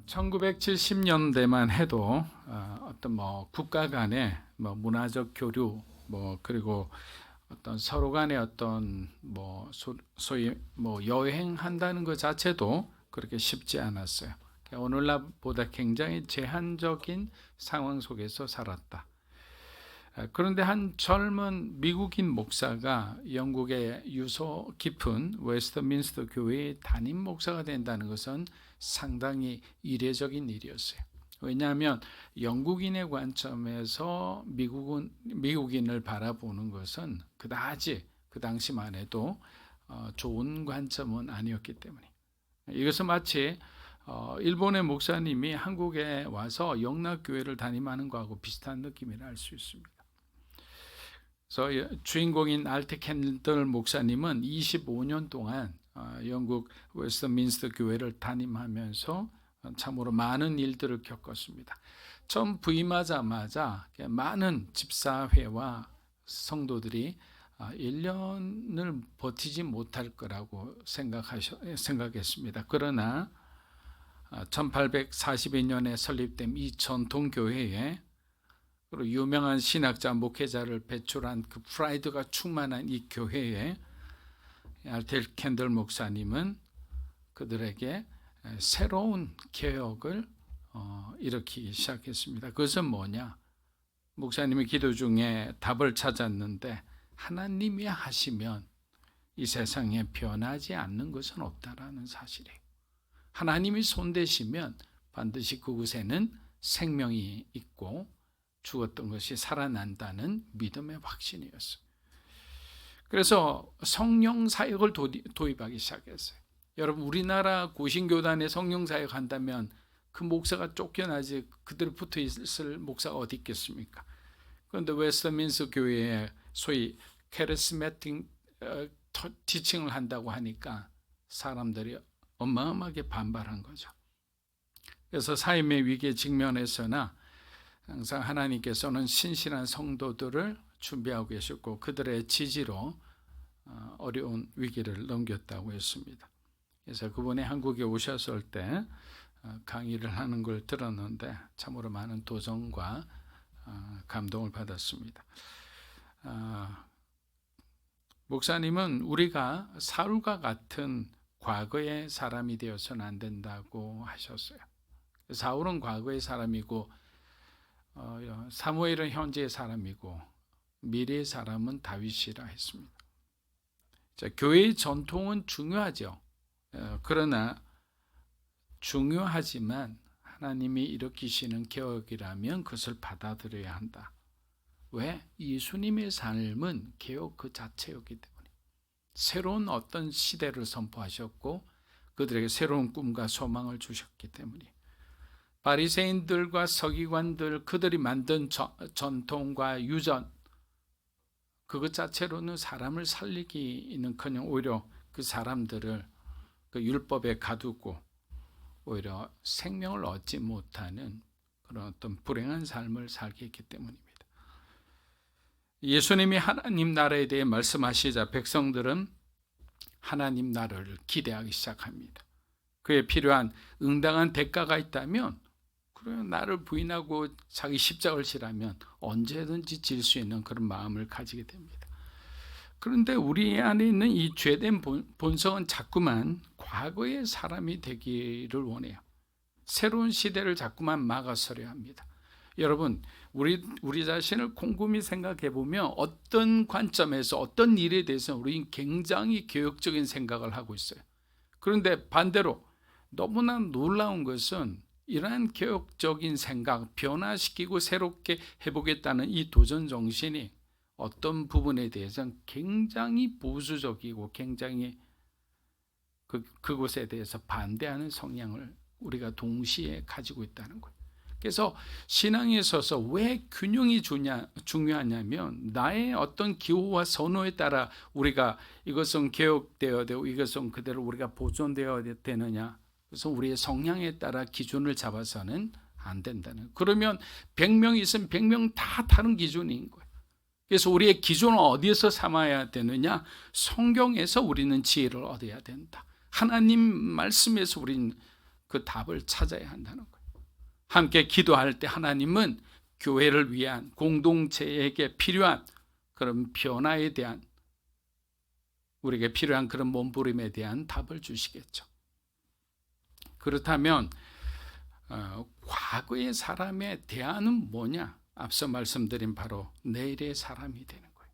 1970년대만 해도 어떤 국가 간의 문화적 교류 그리고 어떤 서로 간의 어떤 소위 여행한다는 것 자체도 그렇게 쉽지 않았어요. 오늘날보다 굉장히 제한적인 상황 속에서 살았다. 그런데 한 젊은 미국인 목사가 영국의 유서 깊은 웨스트민스터 교회의 담임 목사가 된다는 것은 상당히 이례적인 일이었어요. 왜냐하면 영국인의 관점에서 미국인을 바라보는 것은 그다지 그 당시만 해도 좋은 관점은 아니었기 때문에, 이것은 마치 일본의 목사님이 한국에 와서 영락교회를 담임하는 것하고 비슷한 느낌이라 할 수 있습니다. 그래서 주인공인 알트 캔들 목사님은 25년 동안 영국 웨스트민스터 교회를 담임하면서 참으로 많은 일들을 겪었습니다. 처음 부임하자마자 많은 집사회와 성도들이 1년을 버티지 못할 거라고 생각했습니다. 그러나 1842년에 설립된 이 전통교회에 그리고 유명한 신학자 목회자를 배출한 그 프라이드가 충만한 이 교회에 알트 캔들 목사님은 그들에게 새로운 개혁을 일으키기 시작했습니다. 그것은 뭐냐? 목사님이 기도 중에 답을 찾았는데, 하나님이 하시면 이 세상에 변하지 않는 것은 없다라는 사실이에요. 하나님이 손대시면 반드시 그곳에는 생명이 있고 죽었던 것이 살아난다는 믿음의 확신이었어요. 그래서 성령 사역을 도입하기 시작했어요. 여러분, 우리나라 고신교단에 성령 사역 한다면 그 목사가 쫓겨나지 그대로 붙어 있을 목사가 어디 있겠습니까? 그런데 웨스트민스터 교회에 소위 카리스마틱 티칭을 한다고 하니까 사람들이 어마어마하게 반발한 거죠. 그래서 삶의 위기에 직면해서나 항상 하나님께서는 신실한 성도들을 준비하고 계셨고 그들의 지지로 어려운 위기를 넘겼다고 했습니다. 그래서 그분이 한국에 오셨을 때 강의를 하는 걸 들었는데 참으로 많은 도전과 감동을 받았습니다. 목사님은 우리가 사울과 같은 과거의 사람이 되어서는 안 된다고 하셨어요. 사울은 과거의 사람이고 사무엘은 현재의 사람이고 미래의 사람은 다윗이라 했습니다. 자, 교회의 전통은 중요하죠. 그러나 중요하지만 하나님이 일으키시는 개혁이라면 그것을 받아들여야 한다. 왜? 예수님의 삶은 개혁 그 자체였기 때문에 새로운 어떤 시대를 선포하셨고 그들에게 새로운 꿈과 소망을 주셨기 때문에 바리새인들과 서기관들 그들이 만든 전통과 유전 그것 자체로는 사람을 살리기는커녕 오히려 그 사람들을 그 율법에 가두고 오히려 생명을 얻지 못하는 그런 어떤 불행한 삶을 살게 했기 때문입니다. 예수님이 하나님 나라에 대해 말씀하시자 백성들은 하나님 나라를 기대하기 시작합니다. 그에 필요한 응당한 대가가 있다면 그래, 나를 부인하고 자기 십자가를 지라면 언제든지 질 수 있는 그런 마음을 가지게 됩니다. 그런데 우리 안에 있는 이 죄된 본성은 자꾸만 과거의 사람이 되기를 원해요. 새로운 시대를 자꾸만 막아서려 합니다. 여러분, 우리 자신을 곰곰이 생각해 보면 어떤 관점에서 어떤 일에 대해서 우리는 굉장히 개혁적인 생각을 하고 있어요. 그런데 반대로 너무나 놀라운 것은 이러한 개혁적인 생각, 변화시키고 새롭게 해보겠다는 이 도전 정신이 어떤 부분에 대해서는 굉장히 보수적이고 굉장히 그곳에 대해서 반대하는 성향을 우리가 동시에 가지고 있다는 거예요. 그래서 신앙에 있어서 왜 균형이 중요하냐면 나의 어떤 기호와 선호에 따라 우리가 이것은 개혁되어야 되고 이것은 그대로 우리가 보존되어야 되느냐, 그래서 우리의 성향에 따라 기준을 잡아서는 안 된다는. 그러면 100명이 있으면 100명 다 다른 기준인 거예요. 그래서 우리의 기준을 어디에서 삼아야 되느냐? 성경에서 우리는 지혜를 얻어야 된다. 하나님 말씀에서 우리는 그 답을 찾아야 한다는 거예요. 함께 기도할 때 하나님은 교회를 위한, 공동체에게 필요한 그런 변화에 대한, 우리에게 필요한 그런 몸부림에 대한 답을 주시겠죠. 그렇다면 과거의 사람의 대안은 뭐냐? 앞서 말씀드린 바로 내일의 사람이 되는 거예요.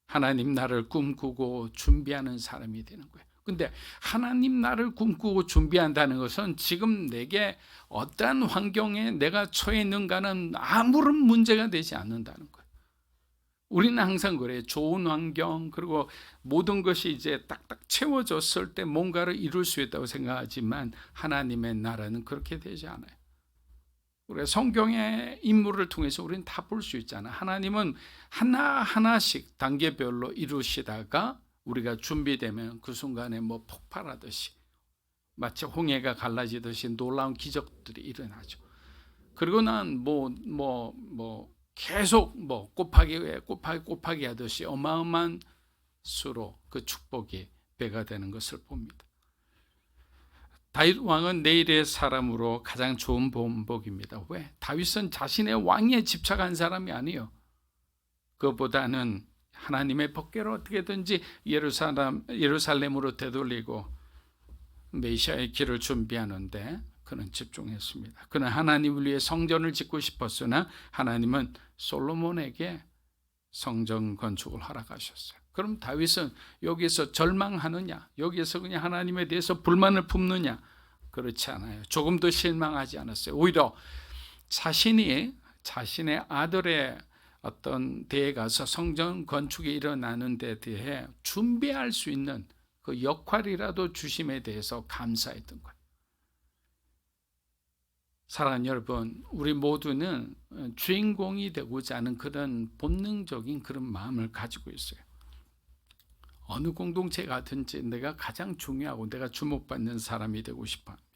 하나님 나를 꿈꾸고 준비하는 사람이 되는 거예요. 근데 하나님 나를 꿈꾸고 준비한다는 것은 지금 내게 어떠한 환경에 내가 처해 있는가는 아무런 문제가 되지 않는다는 거예요. 우리는 항상 그래요. 좋은 환경, 그리고 모든 것이 이제 딱딱 채워졌을 때 뭔가를 이룰 수 있다고 생각하지만 하나님의 나라는 그렇게 되지 않아요. 우리가 성경의 인물을 통해서 우리는 다 볼 수 있잖아요. 하나님은 하나하나씩 단계별로 이루시다가 우리가 준비되면 그 순간에 뭐 폭발하듯이, 마치 홍해가 갈라지듯이 놀라운 기적들이 일어나죠. 그리고 난 계속 곱하기 하듯이 어마어마한 수로 그 축복이 배가 되는 것을 봅니다. 다윗 왕은 내일의 사람으로 가장 좋은 본보기입니다. 왜? 다윗은 자신의 왕위에 집착한 사람이 아니에요. 그보다는 하나님의 법궤를 어떻게든지 예루살렘으로 되돌리고 메시아의 길을 준비하는데 그는 집중했습니다. 그는 하나님을 위해 성전을 짓고 싶었으나 하나님은 솔로몬에게 성전 건축을 허락하셨어요. 그럼 다윗은 여기서 절망하느냐? 여기서 그냥 하나님에 대해서 불만을 품느냐? 그렇지 않아요. 조금도 실망하지 않았어요. 오히려 자신의 아들의 어떤 데에 가서 성전 건축이 일어나는 데 대해 준비할 수 있는 그 역할이라도 주심에 대해서 감사했던 거예요. 사랑하는 여러분, 우리 모두는 주인공이 되고자 하는 그런 본능적인 그런 마음을 가지고 있어요. 어느 공동체 가든지 내가 가장 중요하고 내가 주목받는 사람이 되고 싶어 합니다.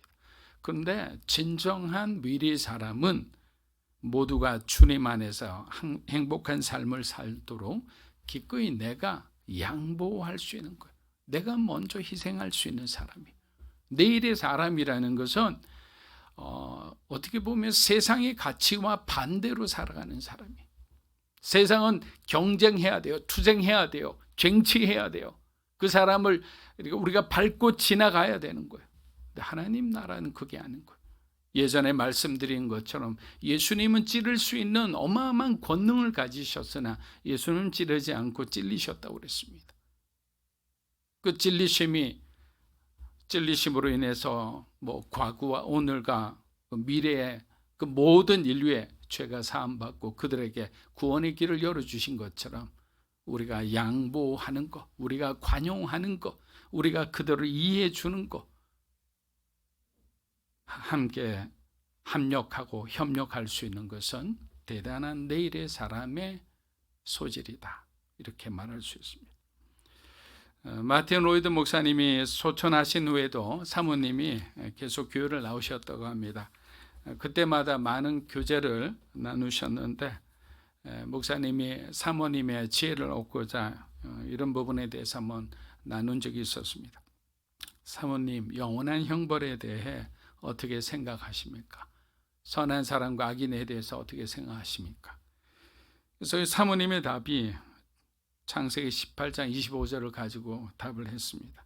그런데 진정한 위리 사람은 모두가 주님 안에서 행복한 삶을 살도록 기꺼이 내가 양보할 수 있는 거예요. 내가 먼저 희생할 수 있는 사람이. 내일의 사람이라는 것은 어떻게 보면 세상의 가치와 반대로 살아가는 사람이. 세상은 경쟁해야 돼요. 투쟁해야 돼요. 쟁취해야 돼요. 그 사람을 우리가 밟고 지나가야 되는 거예요. 근데 하나님 나라는 그게 아닌 거예요. 예전에 말씀드린 것처럼 예수님은 찌를 수 있는 어마어마한 권능을 가지셨으나 예수님은 찌르지 않고 찔리셨다고 그랬습니다. 그 찔리심으로 인해서 과거와 오늘과 미래의 그 모든 인류의 죄가 사함받고 그들에게 구원의 길을 열어주신 것처럼 우리가 양보하는 것, 우리가 관용하는 것, 우리가 그들을 이해해 주는 것, 함께 합력하고 협력할 수 있는 것은 대단한 내일의 사람의 소질이다. 이렇게 말할 수 있습니다. 마틴 로이드 목사님이 소천하신 후에도 사모님이 계속 교회를 나오셨다고 합니다. 그때마다 많은 교제를 나누셨는데 목사님이 사모님의 지혜를 얻고자 이런 부분에 대해서 한번 나눈 적이 있었습니다. 사모님, 영원한 형벌에 대해 어떻게 생각하십니까? 선한 사람과 악인에 대해서 어떻게 생각하십니까? 그래서 사모님의 답이 창세기 18장 25절을 가지고 답을 했습니다.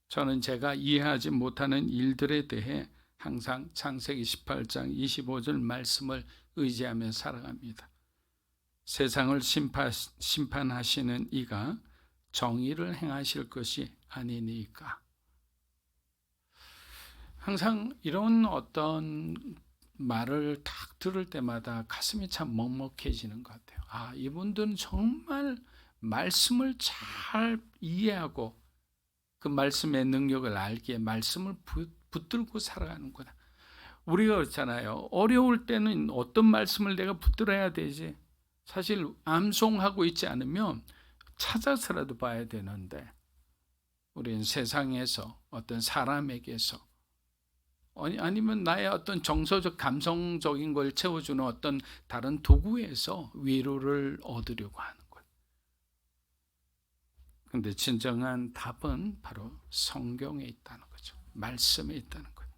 저는 제가 이해하지 못하는 일들에 대해 항상 창세기 18장 25절 말씀을 의지하며 살아갑니다. 세상을 심판하시는 이가 정의를 행하실 것이 아니니까. 항상 이런 어떤 말을 딱 들을 때마다 가슴이 참 먹먹해지는 것 같아요. 이분들은 정말 말씀을 잘 이해하고 그 말씀의 능력을 알기에 말씀을 붙들고 살아가는구나. 우리가 그렇잖아요. 어려울 때는 어떤 말씀을 내가 붙들어야 되지? 사실 암송하고 있지 않으면 찾아서라도 봐야 되는데 우리는 세상에서 어떤 사람에게서 아니면 나의 어떤 정서적 감성적인 걸 채워주는 어떤 다른 도구에서 위로를 얻으려고 하는 거예요. 그런데 진정한 답은 바로 성경에 있다는 거죠. 말씀에 있다는 거예요.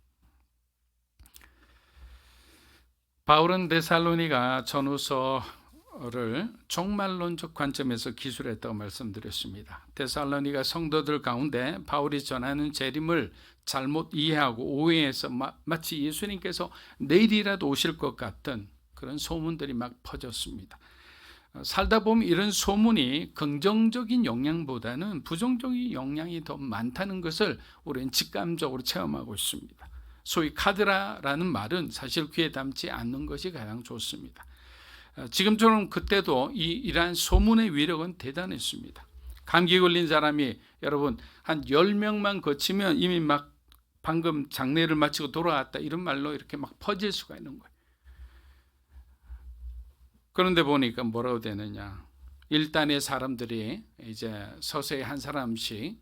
바울은 데살로니가 전후서를 종말론적 관점에서 기술했다고 말씀드렸습니다. 데살로니가 성도들 가운데 바울이 전하는 재림을 잘못 이해하고 오해해서 마치 예수님께서 내일이라도 오실 것 같은 그런 소문들이 막 퍼졌습니다. 살다 보면 이런 소문이 긍정적인 영향보다는 부정적인 영향이 더 많다는 것을 우리는 직감적으로 체험하고 있습니다. 소위 카드라라는 말은 사실 귀에 담지 않는 것이 가장 좋습니다. 지금처럼 그때도 이러한 소문의 위력은 대단했습니다. 감기 걸린 사람이 여러분 한 10명만 거치면 이미 막 방금 장례를 마치고 돌아왔다 이런 말로 이렇게 막 퍼질 수가 있는 거예요. 그런데 보니까 뭐라고 되느냐, 일단의 사람들이 이제 서서히 한 사람씩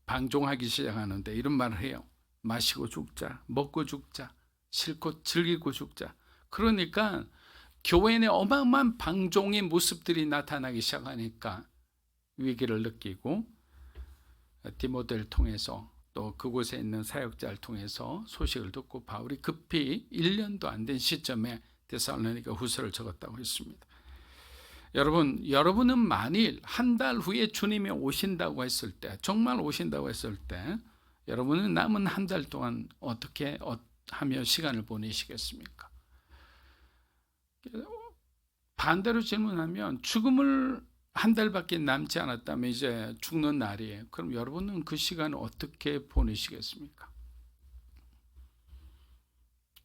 방종하기 시작하는데 이런 말을 해요. 마시고 죽자, 먹고 죽자, 실컷 즐기고 죽자. 그러니까 교회 내 어마어마한 방종의 모습들이 나타나기 시작하니까 위기를 느끼고 디모데를 통해서 또 그곳에 있는 사역자를 통해서 소식을 듣고 바울이 급히 1년도 안 된 시점에 데살로니가 후서를 적었다고 했습니다. 여러분은 만일 한 달 후에 주님이 오신다고 했을 때, 정말 오신다고 했을 때 여러분은 남은 한 달 동안 어떻게 하며 시간을 보내시겠습니까? 반대로 질문하면 죽음을 한 달밖에 남지 않았다면 이제 죽는 날이에요. 그럼 여러분은 그 시간을 어떻게 보내시겠습니까?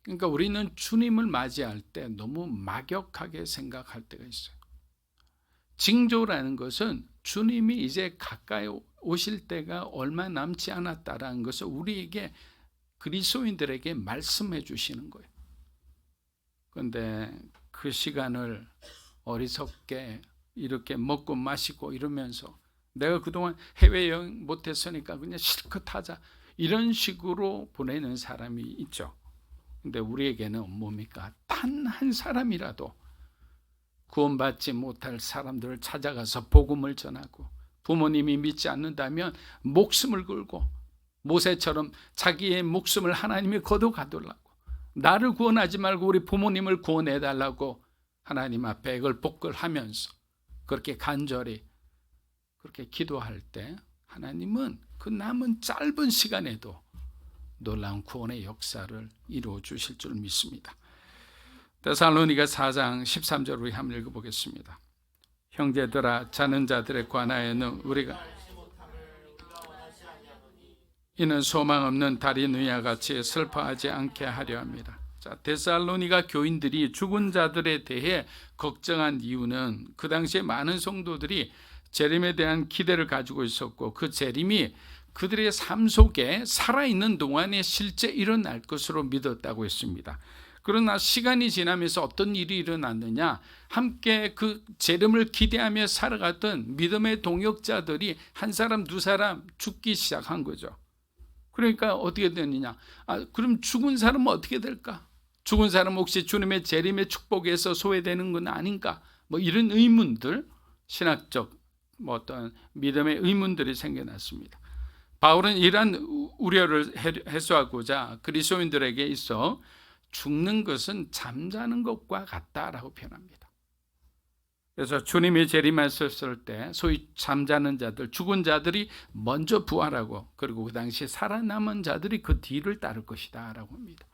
그러니까 우리는 주님을 맞이할 때 너무 막역하게 생각할 때가 있어요. 징조라는 것은 주님이 이제 가까이 오실 때가 얼마 남지 않았다라는 것을 우리에게, 그리스도인들에게 말씀해 주시는 거예요. 그런데 그 시간을 어리석게 이렇게 먹고 마시고 이러면서 내가 그동안 해외여행 못했으니까 그냥 실컷 하자 이런 식으로 보내는 사람이 있죠. 근데 우리에게는 뭡니까? 단 한 사람이라도 구원받지 못할 사람들을 찾아가서 복음을 전하고, 부모님이 믿지 않는다면 목숨을 걸고 모세처럼 자기의 목숨을 하나님이 거둬가더라고, 나를 구원하지 말고 우리 부모님을 구원해달라고 하나님 앞에 애걸복걸하면서 그렇게 간절히 그렇게 기도할 때 하나님은 그 남은 짧은 시간에도 놀라운 구원의 역사를 이루어 주실 줄 믿습니다. 데살로니가 4장 13절 우리 한번 읽어보겠습니다. 형제들아, 자는 자들에 관하여는 우리가 이는 소망 없는 달이 누이와 같이 슬퍼하지 않게 하려 합니다. 자, 데살로니가 교인들이 죽은 자들에 대해 걱정한 이유는 그 당시에 많은 성도들이 재림에 대한 기대를 가지고 있었고 그 재림이 그들의 삶 속에 살아있는 동안에 실제 일어날 것으로 믿었다고 했습니다. 그러나 시간이 지나면서 어떤 일이 일어났느냐, 함께 그 재림을 기대하며 살아갔던 믿음의 동역자들이 한 사람 두 사람 죽기 시작한 거죠. 그러니까 어떻게 되느냐, 그럼 죽은 사람은 어떻게 될까? 죽은 사람은 혹시 주님의 재림의 축복에서 소외되는 건 아닌가? 뭐 이런 의문들, 신학적 어떤 믿음의 의문들이 생겨났습니다. 바울은 이러한 우려를 해소하고자 그리스도인들에게 있어 죽는 것은 잠자는 것과 같다라고 표현합니다. 그래서 주님이 재림하셨을 때 소위 잠자는 자들, 죽은 자들이 먼저 부활하고 그리고 그 당시 살아남은 자들이 그 뒤를 따를 것이다 라고 합니다.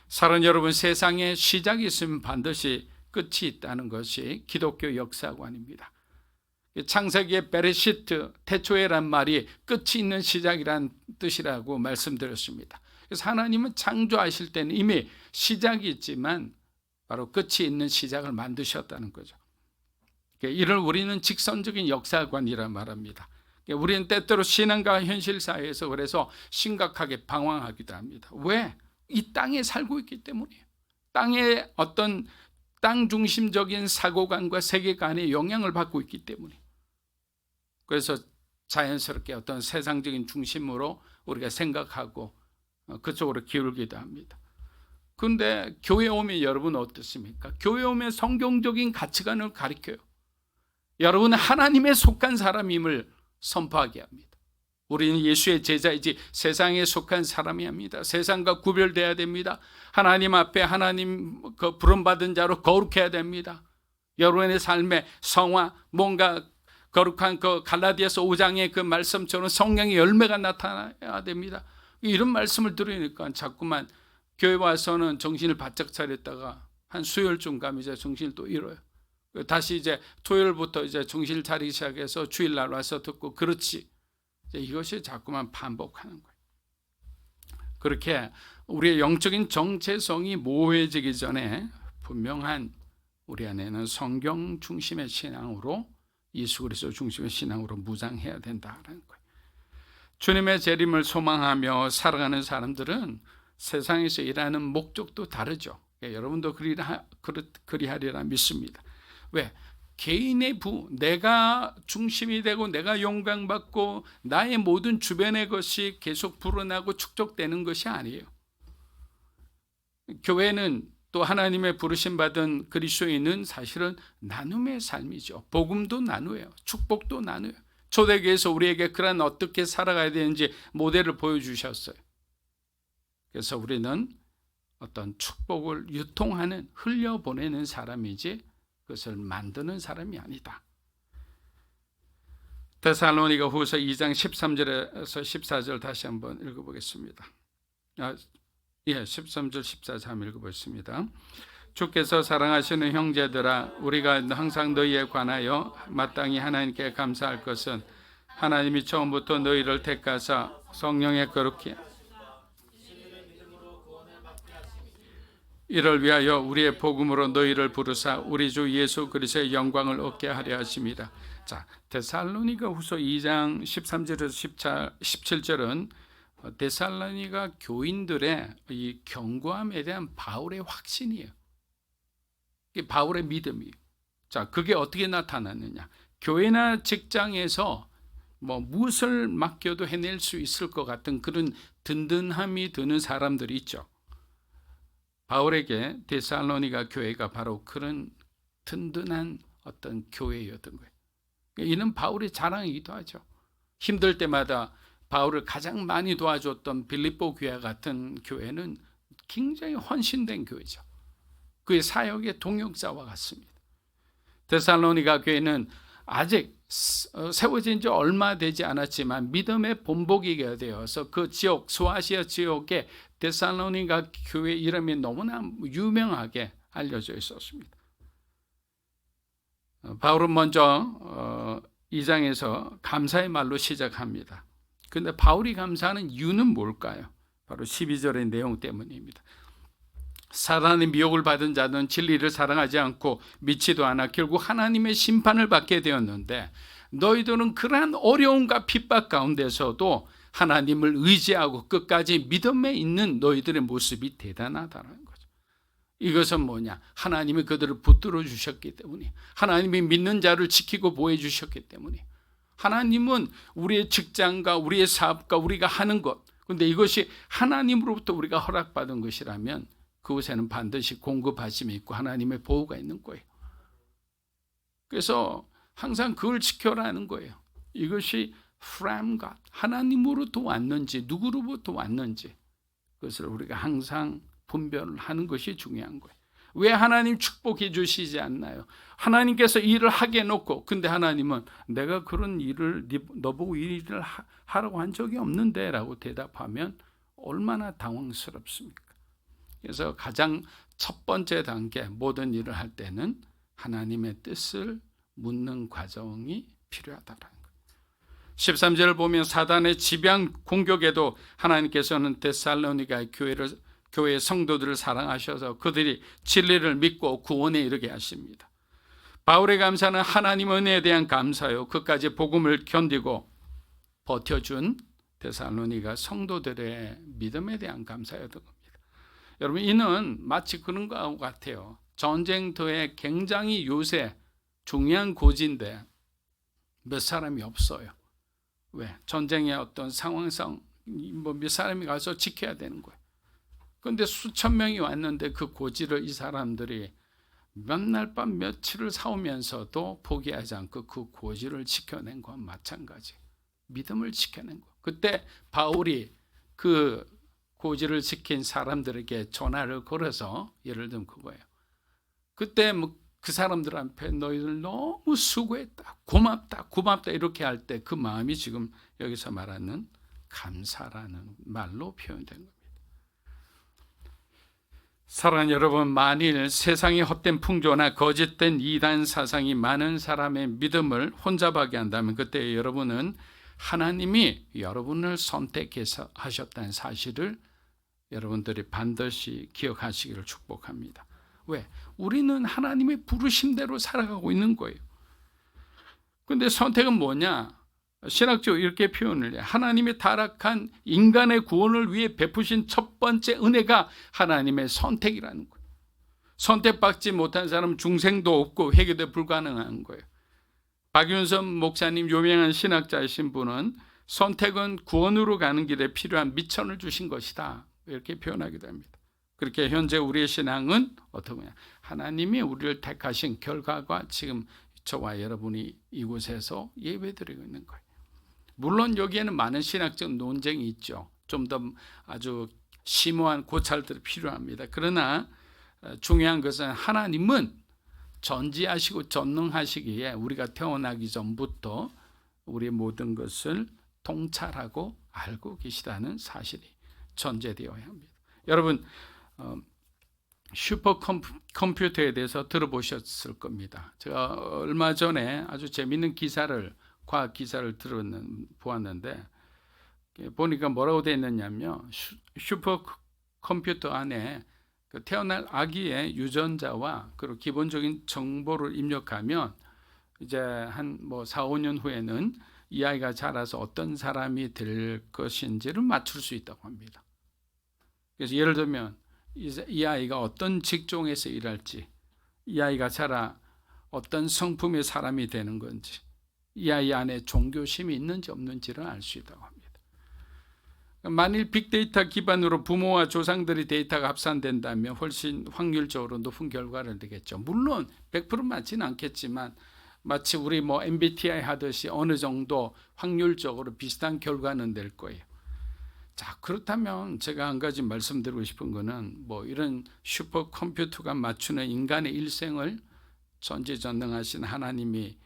사랑 여러분, 세상에 시작이 있으면 반드시 끝이 있다는 것이 기독교 역사관입니다. 창세기의 베레시트, 태초에란 말이 끝이 있는 시작이란 뜻이라고 말씀드렸습니다. 그래서 하나님은 창조하실 때는 이미 시작이 있지만 바로 끝이 있는 시작을 만드셨다는 거죠. 이를 우리는 직선적인 역사관이라 말합니다. 우리는 때때로 신앙과 현실 사회에서 그래서 심각하게 방황하기도 합니다. 왜? 이 땅에 살고 있기 때문이에요. 땅의 어떤 땅 중심적인 사고관과 세계관에 영향을 받고 있기 때문에, 그래서 자연스럽게 어떤 세상적인 중심으로 우리가 생각하고 그쪽으로 기울기도 합니다. 그런데 교회 오면 여러분 어떻습니까? 교회 오면 성경적인 가치관을 가르쳐요. 여러분은 하나님에 속한 사람임을 선포하게 합니다. 우리는 예수의 제자이지 세상에 속한 사람이 아닙니다. 세상과 구별돼야 됩니다. 하나님 앞에 하나님 그 부름받은 자로 거룩해야 됩니다. 여러분의 삶에 성화, 뭔가 거룩한 그 갈라디아서 5장의 그 말씀처럼 성령의 열매가 나타나야 됩니다. 이런 말씀을 들으니까 자꾸만 교회 와서는 정신을 바짝 차렸다가 한 수요일쯤 가면 이제 정신을 또 잃어요. 다시 이제 토요일부터 이제 정신을 차리기 시작해서 주일날 와서 듣고 그렇지. 이것이 자꾸만 반복하는 거예요. 그렇게 우리의 영적인 정체성이 모호해지기 전에 분명한 우리 안에는 성경 중심의 신앙으로 예수 그리스도 중심의 신앙으로 무장해야 된다는 거예요. 주님의 재림을 소망하며 살아가는 사람들은 세상에서 일하는 목적도 다르죠. 여러분도 그리하리라 믿습니다. 왜? 개인의 내가 중심이 되고 내가 영광받고 나의 모든 주변의 것이 계속 불어나고 축적되는 것이 아니에요. 교회는 또 하나님의 부르심 받은 그리스도인은 사실은 나눔의 삶이죠. 복음도 나누어요. 축복도 나누어요. 초대교회에서 우리에게 그런 어떻게 살아가야 되는지 모델을 보여주셨어요. 그래서 우리는 어떤 축복을 유통하는, 흘려보내는 사람이지 그것을 만드는 사람이 아니다. 데살로니가 후서 2장 13절에서 14절 다시 한번 읽어보겠습니다. 13절 14절 한번 읽어보겠습니다. 주께서 사랑하시는 형제들아, 우리가 항상 너희에 관하여 마땅히 하나님께 감사할 것은 하나님이 처음부터 너희를 택하사 성령의 거룩히 이를 위하여 우리의 복음으로 너희를 부르사 우리 주 예수 그리스도의 영광을 얻게 하려 하십니다. 자, 데살로니가 후서 2장 13절에서 17절은 데살로니가 교인들의 이 견고함에 대한 바울의 확신이에요. 이게 바울의 믿음이에요. 자, 그게 어떻게 나타났느냐? 교회나 직장에서 무엇을 맡겨도 해낼 수 있을 것 같은 그런 든든함이 드는 사람들이 있죠. 바울에게 데살로니가 교회가 바로 그런 든든한 어떤 교회였던 거예요. 이는 바울의 자랑이기도 하죠. 힘들 때마다 바울을 가장 많이 도와줬던 빌립보 교회 같은 교회는 굉장히 헌신된 교회죠. 그의 사역의 동역자와 같습니다. 데살로니가 교회는 아직 세워진 지 얼마 되지 않았지만 믿음의 본보기가 되어서 그 지역, 소아시아 지역에 데살로니가 교회 이름이 너무나 유명하게 알려져 있었습니다. 바울은 먼저 2장에서 감사의 말로 시작합니다. 그런데 바울이 감사하는 이유는 뭘까요? 바로 12절의 내용 때문입니다. 사단의 미혹을 받은 자는 진리를 사랑하지 않고 믿지도 않아 결국 하나님의 심판을 받게 되었는데 너희들은 그러한 어려움과 핍박 가운데서도 하나님을 의지하고 끝까지 믿음에 있는 너희들의 모습이 대단하다는 거죠. 이것은 뭐냐? 하나님이 그들을 붙들어 주셨기 때문에, 하나님이 믿는 자를 지키고 보호해 주셨기 때문에, 하나님은 우리의 직장과 우리의 사업과 우리가 하는 것, 그런데 이것이 하나님으로부터 우리가 허락받은 것이라면 그곳에는 반드시 공급하심이 있고 하나님의 보호가 있는 거예요. 그래서 항상 그걸 지켜라는 거예요. 이것이 from God, 하나님으로부터 왔는지 누구로부터 왔는지 그것을 우리가 항상 분별을 하는 것이 중요한 거예요. 왜 하나님 축복해 주시지 않나요? 하나님께서 일을 하게 해놓고 근데 하나님은 내가 그런 일을 너보고 일을 하라고 한 적이 없는데 라고 대답하면 얼마나 당황스럽습니까? 그래서 가장 첫 번째 단계 모든 일을 할 때는 하나님의 뜻을 묻는 과정이 필요하다는 거예요. 13절을 보면 사단의 지병 공격에도 하나님께서는 데살로니가 교회 성도들을 사랑하셔서 그들이 진리를 믿고 구원에 이르게 하십니다. 바울의 감사는 하나님 은혜에 대한 감사요, 그까지 복음을 견디고 버텨준 데살로니가 성도들의 믿음에 대한 감사였던 겁니다. 여러분, 이는 마치 그런 것 같아요. 전쟁터에 굉장히 요새 중요한 고지인데 몇 사람이 없어요. 왜? 전쟁의 어떤 상황상 몇 사람이 가서 지켜야 되는 거예요. 그런데 수천 명이 왔는데 그 고지를 이 사람들이 몇 날 밤 며칠을 싸우면서도 포기하지 않고 그 고지를 지켜낸 것과 마찬가지. 믿음을 지켜낸 거. 그때 바울이 그 고지를 지킨 사람들에게 전화를 걸어서 예를 들면 그거예요. 그때 뭐 그 사람들 앞에 너희들 너무 수고했다, 고맙다 이렇게 할 때 그 마음이 지금 여기서 말하는 감사라는 말로 표현된 겁니다. 사랑하는 여러분, 만일 세상의 헛된 풍조나 거짓된 이단 사상이 많은 사람의 믿음을 혼잡하게 한다면 그때 여러분은 하나님이 여러분을 선택해서 하셨다는 사실을 여러분들이 반드시 기억하시기를 축복합니다. 왜? 우리는 하나님의 부르심대로 살아가고 있는 거예요. 그런데 선택은 뭐냐? 신학적으로 이렇게 표현을 해요. 하나님의 타락한 인간의 구원을 위해 베푸신 첫 번째 은혜가 하나님의 선택이라는 거예요. 선택받지 못한 사람은 중생도 없고 회개도 불가능한 거예요. 박윤선 목사님, 유명한 신학자이신 분은 선택은 구원으로 가는 길에 필요한 미천을 주신 것이다, 이렇게 표현하기도 합니다. 그렇게 현재 우리의 신앙은 어떤 거냐? 하나님이 우리를 택하신 결과가 지금 저와 여러분이 이곳에서 예배드리고 있는 거예요. 물론 여기에는 많은 신학적 논쟁이 있죠. 좀 더 아주 심오한 고찰들이 필요합니다. 그러나 중요한 것은 하나님은 전지하시고 전능하시기에 우리가 태어나기 전부터 우리의 모든 것을 통찰하고 알고 계시다는 사실이 전제되어야 합니다. 여러분, 슈퍼컴퓨터에 대해서 들어보셨을 겁니다. 제가 얼마 전에 아주 재미있는 과학 기사를 보았는데 보니까 뭐라고 되어 있느냐면 슈퍼컴퓨터 안에 태어날 아기의 유전자와 그리고 기본적인 정보를 입력하면 이제 한 4, 5년 후에는 이 아이가 자라서 어떤 사람이 될 것인지를 맞출 수 있다고 합니다. 그래서 예를 들면 이 아이가 어떤 직종에서 일할지, 이 아이가 자라 어떤 성품의 사람이 되는 건지, 이 아이 안에 종교심이 있는지 없는지를 알 수 있다고 합니다. 만일 빅데이터 기반으로 부모와 조상들의 데이터가 합산된다면 훨씬 확률적으로 높은 결과를 내겠죠. 물론 100% 맞지는 않겠지만 마치 우리 MBTI 하듯이 어느 정도 확률적으로 비슷한 결과는 낼 거예요. 자, 그렇다면 제가 한 가지 말씀드리고 싶은 거는 이런 슈퍼컴퓨터가 맞추는 인간의 일생을 전지전능하신 하나님이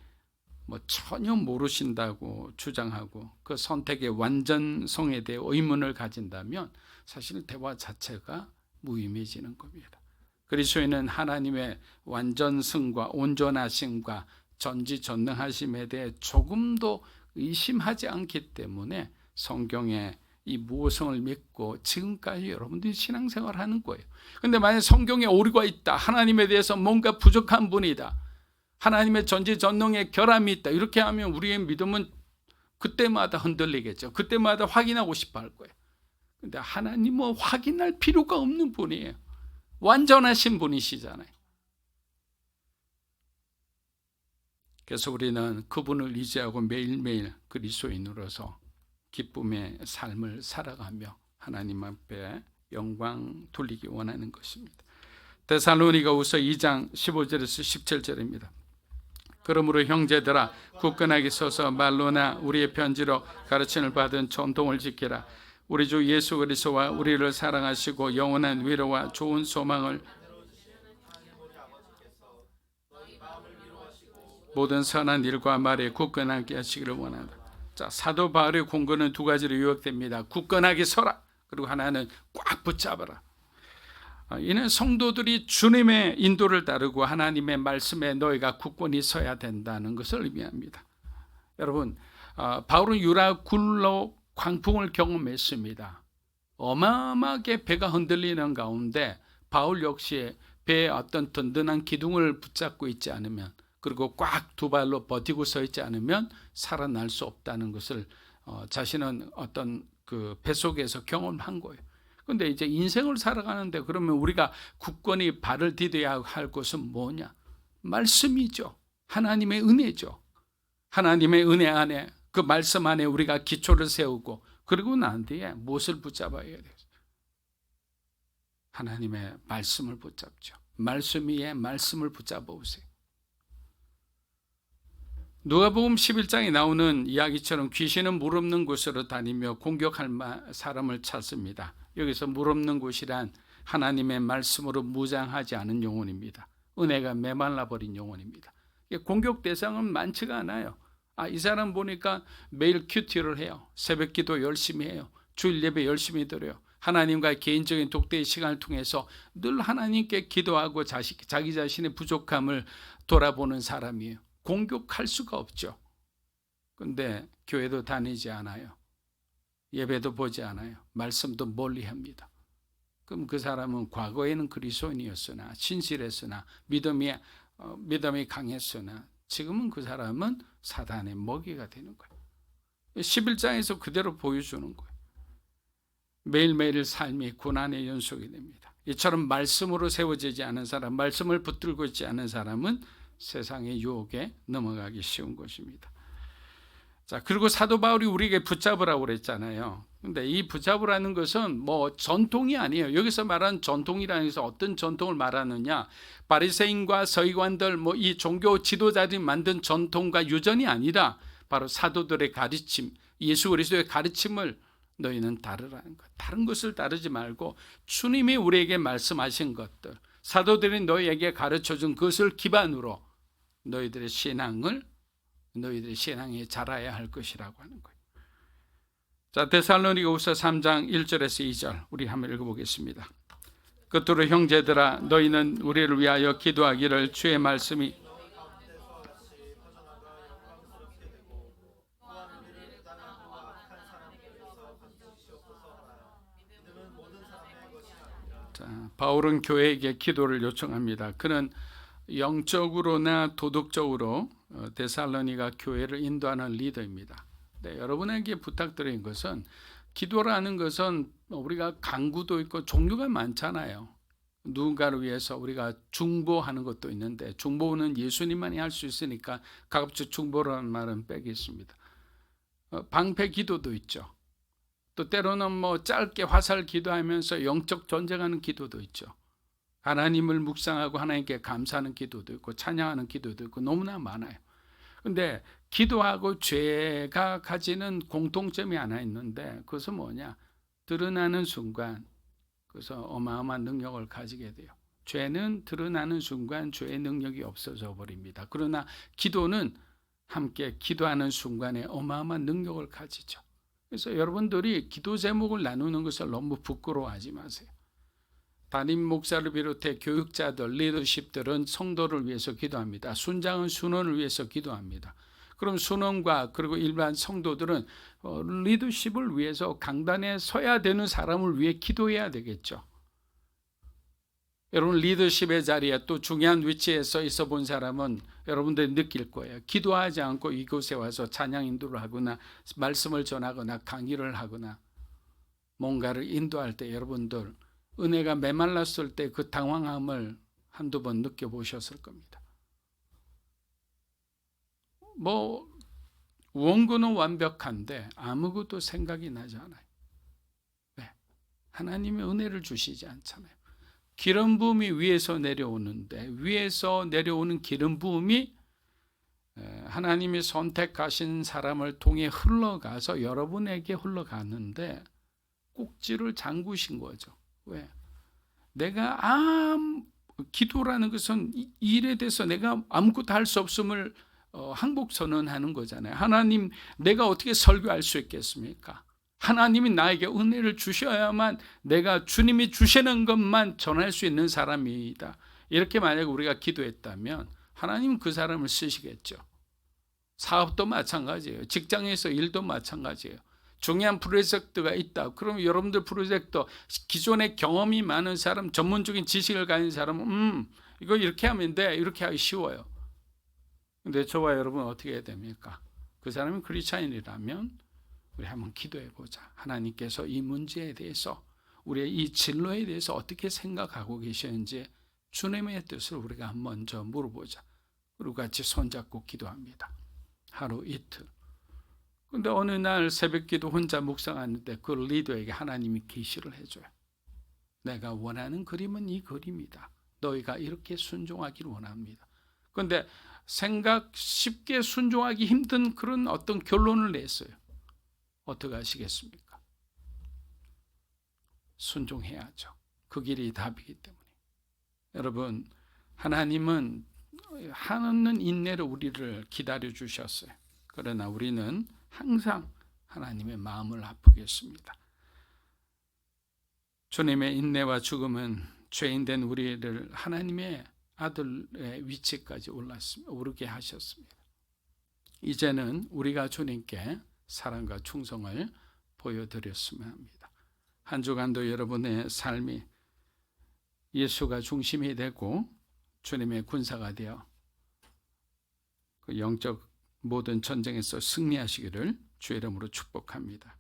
전혀 모르신다고 주장하고 그 선택의 완전성에 대해 의문을 가진다면 사실 대화 자체가 무의미해지는 겁니다. 그리스도인은 하나님의 완전성과 온전하심과 전지전능하심에 대해 조금도 의심하지 않기 때문에 성경의 이 모성을 믿고 지금까지 여러분들이 신앙생활을 하는 거예요. 그런데 만약 성경에 오류가 있다, 하나님에 대해서 뭔가 부족한 분이다, 하나님의 전지전능의 결함이 있다, 이렇게 하면 우리의 믿음은 그때마다 흔들리겠죠. 그때마다 확인하고 싶어 할 거예요. 그런데 하나님은 확인할 필요가 없는 분이에요. 완전하신 분이시잖아요. 그래서 우리는 그분을 의지하고 매일매일 그리스도인으로서 기쁨의 삶을 살아가며 하나님 앞에 영광 돌리기 원하는 것입니다. 데살로니가후서 2장 15절에서 17절입니다. 그러므로 형제들아, 굳건하게 서서 말로나 우리의 편지로 가르침을 받은 전통을 지키라. 우리 주 예수 그리스도와 우리를 사랑하시고 영원한 위로와 좋은 소망을 모든 선한 일과 말에 굳건하게 하시기를 원한다. 자, 사도 바울의 공고는 두 가지로 요약됩니다. 굳건하게 서라, 그리고 하나는 꽉 붙잡아라. 이는 성도들이 주님의 인도를 따르고 하나님의 말씀에 너희가 굳건히 서야 된다는 것을 의미합니다. 여러분, 바울은 유라굴로 광풍을 경험했습니다. 어마어마하게 배가 흔들리는 가운데 바울 역시 배에 어떤 든든한 기둥을 붙잡고 있지 않으면, 그리고 꽉 두 발로 버티고 서 있지 않으면 살아날 수 없다는 것을 자신은 어떤 그 배 속에서 경험한 거예요. 그런데 이제 인생을 살아가는데 그러면 우리가 굳건히 발을 디뎌야 할 것은 뭐냐? 말씀이죠. 하나님의 은혜죠. 하나님의 은혜 안에, 그 말씀 안에 우리가 기초를 세우고, 그리고 난 뒤에 무엇을 붙잡아야 돼요? 하나님의 말씀을 붙잡죠. 말씀 위에 말씀을 붙잡아 오세요. 누가복음 11장에 나오는 이야기처럼 귀신은 물 없는 곳으로 다니며 공격할 사람을 찾습니다. 여기서 물 없는 곳이란 하나님의 말씀으로 무장하지 않은 영혼입니다. 은혜가 메말라 버린 영혼입니다. 공격 대상은 많지가 않아요. 이 사람 보니까 매일 큐티를 해요. 새벽 기도 열심히 해요. 주일 예배 열심히 드려요. 하나님과의 개인적인 독대의 시간을 통해서 늘 하나님께 기도하고 자기 자신의 부족함을 돌아보는 사람이에요. 공격할 수가 없죠. 근데 교회도 다니지 않아요. 예배도 보지 않아요. 말씀도 멀리합니다. 그럼 그 사람은 과거에는 그리스도인이었으나 신실했으나 믿음이 강했으나 지금은 그 사람은 사단의 먹이가 되는 거예요. 11장에서 그대로 보여주는 거예요. 매일매일 삶이 고난의 연속이 됩니다. 이처럼 말씀으로 세워지지 않은 사람, 말씀을 붙들고 있지 않은 사람은 세상의 유혹에 넘어가기 쉬운 것입니다. 자, 그리고 사도 바울이 우리에게 붙잡으라고 그랬잖아요. 근데 이 붙잡으라는 것은 전통이 아니에요. 여기서 말하는 전통이라는 것은 어떤 전통을 말하느냐? 바리새인과 서기관들 이 종교 지도자들이 만든 전통과 유전이 아니라 바로 사도들의 가르침, 예수 그리스도의 가르침을 너희는 따르라는 것. 다른 것을 따르지 말고 주님이 우리에게 말씀하신 것들, 사도들이 너희에게 가르쳐준 그것을 기반으로 너희들의 신앙에 자라야 할 것이라고 하는 거예요. 자, 데살로니가후서 3장 1절에서 2절 우리 한번 읽어보겠습니다. 끝으로 형제들아 너희는 우리를 위하여 기도하기를 주의 말씀이 자, 바울은 교회에게 기도를 요청합니다. 그는 영적으로나 도덕적으로 데살로니가 교회를 인도하는 리더입니다. 네, 여러분에게 부탁드린 것은 기도라는 것은 우리가 간구도 있고 종류가 많잖아요. 누군가를 위해서 우리가 중보하는 것도 있는데 중보는 예수님만이 할 수 있으니까 가급적 중보라는 말은 빼겠습니다. 방패 기도도 있죠. 또 때로는 짧게 화살 기도하면서 영적 전쟁하는 기도도 있죠. 하나님을 묵상하고 하나님께 감사하는 기도도 있고 찬양하는 기도도 있고 너무나 많아요. 근데 기도하고 죄가 가지는 공통점이 하나 있는데 그것은 뭐냐? 드러나는 순간 그래서 어마어마한 능력을 가지게 돼요. 죄는 드러나는 순간 죄의 능력이 없어져 버립니다. 그러나 기도는 함께 기도하는 순간에 어마어마한 능력을 가지죠. 그래서 여러분들이 기도 제목을 나누는 것을 너무 부끄러워하지 마세요. 담임 목사를 비롯해 교육자들, 리더십들은 성도를 위해서 기도합니다. 순장은 순원을 위해서 기도합니다. 그럼 순원과 그리고 일반 성도들은 리더십을 위해서 강단에 서야 되는 사람을 위해 기도해야 되겠죠. 여러분 리더십의 자리에 또 중요한 위치에 서 있어 본 사람은 여러분들이 느낄 거예요. 기도하지 않고 이곳에 와서 찬양 인도를 하거나 말씀을 전하거나 강의를 하거나 뭔가를 인도할 때 여러분들 은혜가 메말랐을 때 그 당황함을 한두 번 느껴보셨을 겁니다. 원고는 완벽한데 아무것도 생각이 나지 않아요. 왜? 하나님의 은혜를 주시지 않잖아요. 기름 부음이 위에서 내려오는데 위에서 내려오는 기름 부음이 하나님이 선택하신 사람을 통해 흘러가서 여러분에게 흘러가는데 꼭지를 잠그신 거죠. 왜? 내가 기도라는 것은 일에 대해서 내가 아무것도 할 수 없음을 항복 선언하는 거잖아요. 하나님, 내가 어떻게 설교할 수 있겠습니까? 하나님이 나에게 은혜를 주셔야만 내가 주님이 주시는 것만 전할 수 있는 사람이다. 이렇게 만약에 우리가 기도했다면 하나님은 그 사람을 쓰시겠죠. 사업도 마찬가지예요. 직장에서 일도 마찬가지예요. 중요한 프로젝트가 있다. 그럼 여러분들 프로젝트 기존에 경험이 많은 사람, 전문적인 지식을 가진 사람은 이거 이렇게 하면 돼. 이렇게 하기 쉬워요. 근데 저와 여러분은 어떻게 해야 됩니까? 그 사람이 크리스찬이라면 우리 한번 기도해 보자. 하나님께서 이 문제에 대해서 우리의 이 진로에 대해서 어떻게 생각하고 계시는지 주님의 뜻을 우리가 먼저 물어보자. 그리고 같이 손잡고 기도합니다. 하루 이틀. 근데 어느 날 새벽기도 혼자 묵상하는데 그 리더에게 하나님이 계시를 해줘요. 내가 원하는 그림은 이 그림이다. 너희가 이렇게 순종하기를 원합니다. 그런데 생각 쉽게 순종하기 힘든 그런 어떤 결론을 냈어요. 어떻게 하시겠습니까? 순종해야죠. 그 길이 답이기 때문에. 여러분, 하나님은 하는 인내로 우리를 기다려 주셨어요. 그러나 우리는 항상 하나님의 마음을 아프게 했습니다. 주님의 인내와 죽음은 죄인된 우리를 하나님의 아들의 위치까지 오르게 하셨습니다. 이제는 우리가 주님께 사랑과 충성을 보여드렸으면 합니다. 한 주간도 여러분의 삶이 예수가 중심이 되고 주님의 군사가 되어 그 영적 모든 전쟁에서 승리하시기를 주의 이름으로 축복합니다.